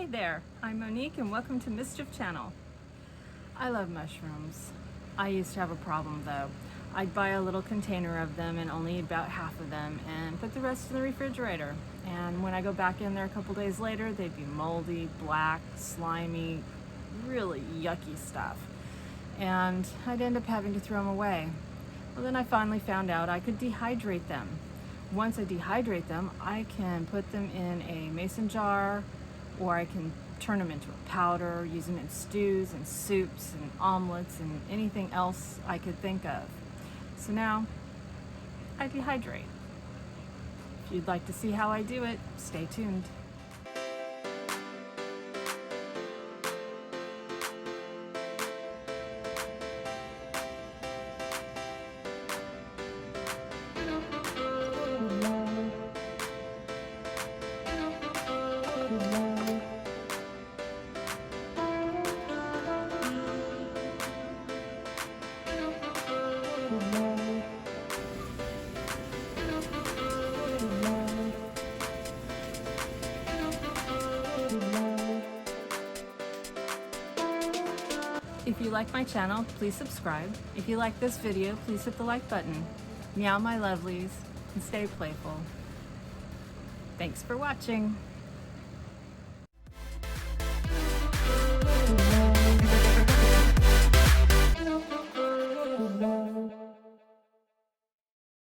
Hey there, I'm Monique and welcome to Mischief Channel. I love mushrooms. I used to have a problem though. I'd buy a little container of them and only eat about half of them and put the rest in the refrigerator. And when I go back in there a couple days later, they'd be moldy, black, slimy, really yucky stuff. And I'd end up having to throw them away. Well, then I finally found out I could dehydrate them. Once I dehydrate them, I can put them in a mason jar, or I can turn them into a powder, use them in stews and soups and omelets and anything else I could think of. So now I dehydrate. If you'd like to see how I do it, stay tuned. If you like my channel, please subscribe. If you like this video, please hit the like button. Meow my lovelies and stay playful. Thanks for watching.